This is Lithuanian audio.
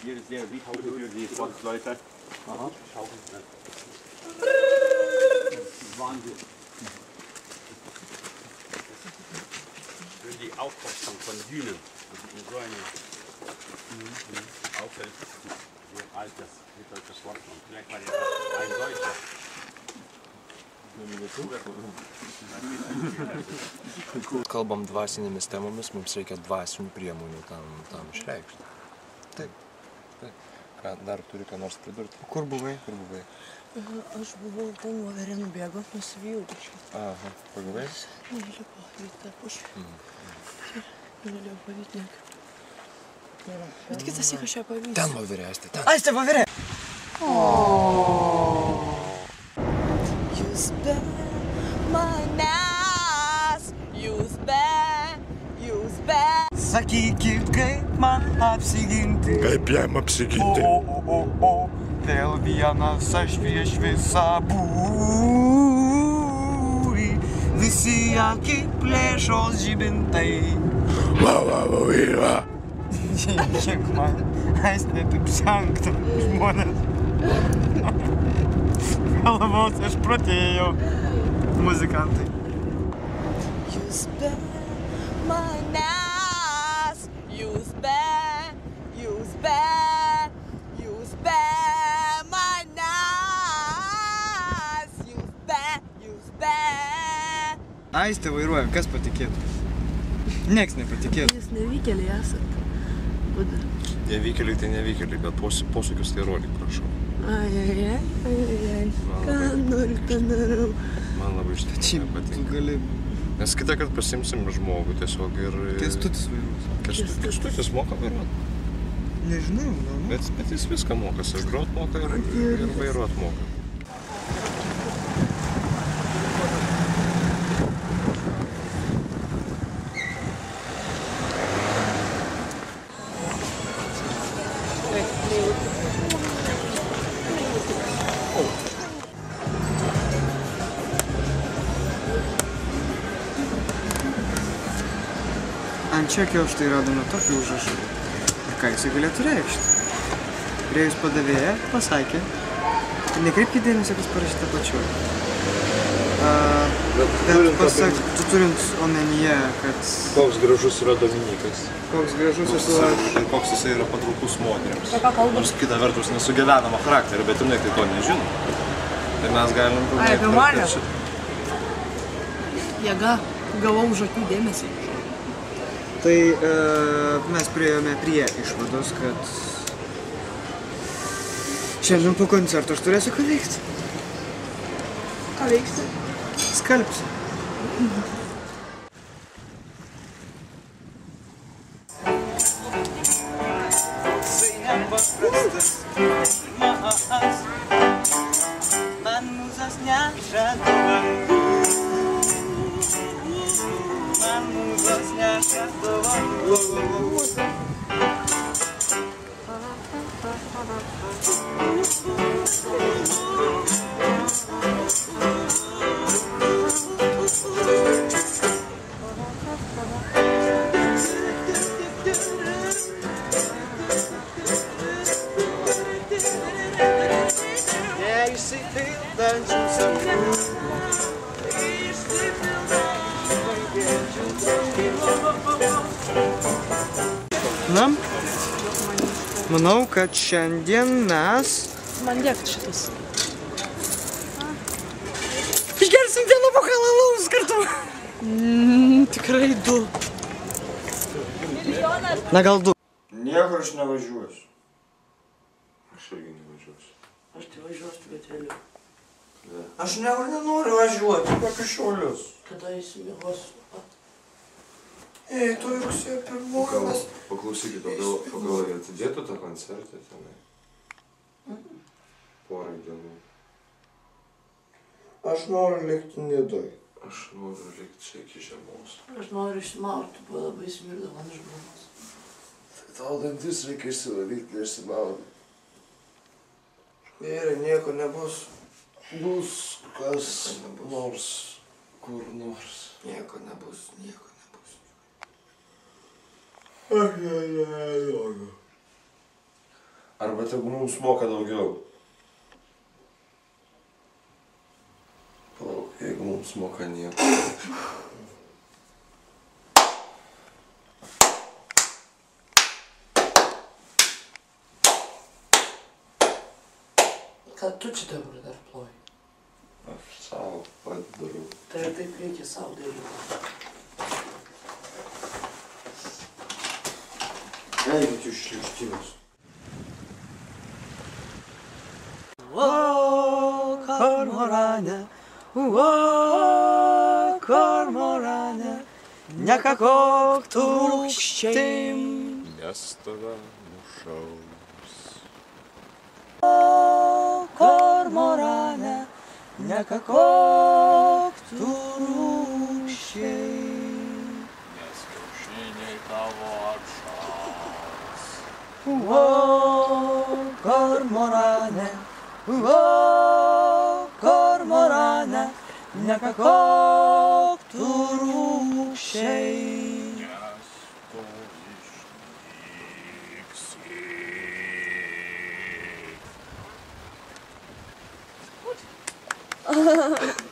Hier ist sehr wichtig für die Sportsleute. Aha. Schaukeln. Wahnsinn. Für die Aufkostung von Dünen. Also in so einem Auffeld, so altes mitteldeutsches Wort. Und vielleicht war der ein Deutscher. Kalbam dvasinėmis temomis, mums reikia dvasinių priemonių tam išreikšti. Taip. Ką, dar turi ką nors pridurti? Kur buvai? Aš buvau ten voverė nubėgo, nusivijau biškai. Aha, pagavai? Negalėjau pavyti tą pušį. Negalėjau pavyti niekaip. Bet kitas įk aš ją pavysiu. Ten voverė, Aistė, ten. Aistė, voverė! Jūs be manęs, jūs be. Sakykit, kaip man apsiginti. Kaip jam apsiginti? Vėl vienas aš prieš visą būrį. Visi akiplėšos žibintai. Va. Žiūrėk man, Aistė taip sankta žmonės. Galvos aš protėjau. Muzikantai. Jūs be manęs, jūs be manęs, jūs be. Aistė vairuoja, kas patikėtų? Nieks nepatikėtų. Jūs nevykėliai esat. Nevykėliai tai nevykėliai, bet posūkius tai rodyk, prašau. Ai. Ką noriu, tą darau. Man labai šitai nepatinka. Nes kitą kartą pasimsim žmogų tiesiog ir... Kęstutis vairuos. Kęstutis moka vairuot. Nežinau, Bet jis viską mokas, ir grot moka, ir vairuot moka. Ant čekio štai radome tokį užrašą. Ir ką jisai galėtų reikšti? Priėjus padavėją, pasakė. Nekreipkite dėmesio, kas parašyta pačioj. Bet turint omenyje, kad... Koks gražus yra Dominikas. Koks gražus esu aš. Ir koks jisai yra patrauklus moteriams. Nors kita vertus nesugyvenama charakterį, bet jinai tai to nežino. Tai mes galim... Ai, apie mane? Jėga, gavau už akių dėmesį. Tai mes priėjome prie išvados, kad šiandien po koncerto aš turėsiu ką veikti. Ką veiksti? Skalbsiu. Man mūzas neša dovanų. Man mūzas neša dovanų. Na, manau, kad šiandien mes... Man dėkt šitas. Išgersim vieną bokalą alaus kartu. Tikrai du. Na, gal du. Niekur aš nevažiuosiu. Aš irgi nevažiuosiu. Aš tai važiuosiu gatveliu. Aš nenoriu važiuoti. Kokius Šiaulius. Kada įsimigosiu? Ei, tu rugsėjo pirmoji mes... Paklausykit, o gal atidėtų tą koncertą tenai? Porą dienų. Aš noriu likti Nidoj. Aš noriu likti čia iki žiemos. Aš noriu išsimauti, buvo labai smirda man iš burnos. Tai tau dantis reikia išsivalyti, neišsimauti. Vyrai, nieko nebus. Bus kas nors, kur nors. Nieko nebus, nieko nebus. Aš nenoriu. Arba tegu mums moka daugiau. Palauk, jeigu mums moka nieko. Ką tu čia dabar dar ploji? Aš savo padarau. Tai ir taip reikia savo daryti. Eikit jūs šliaužtimus. Kormorane, kormorane, nekakok tu rūgščiai. Nes tave nušaus. Kormorane, nekakok tu rūgščiai. Nes kiaušiniai tavo atšals. Kormorane, kormorane, nekakok tu rūgščiai. Nes tu išnyksi.